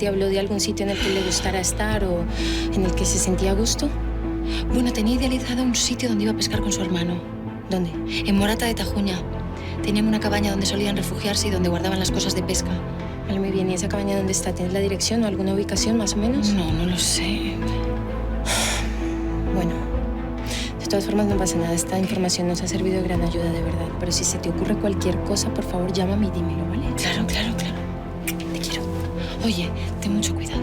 ¿Te habló de algún sitio en el que le gustara estar o en el que se sentía a gusto? Bueno, tenía idealizado un sitio donde iba a pescar con su hermano. ¿Dónde? En Morata de Tajuña. Tenían una cabaña donde solían refugiarse y donde guardaban las cosas de pesca. Vale, muy bien. ¿Y esa cabaña dónde está? ¿Tienes la dirección o alguna ubicación más o menos? No, no lo sé. Bueno, de todas formas no pasa nada. Esta información nos ha servido de gran ayuda, de verdad. Pero si se te ocurre cualquier cosa, por favor, llámame y dímelo, ¿vale? Claro, claro, claro. Te quiero. Oye, ten mucho cuidado.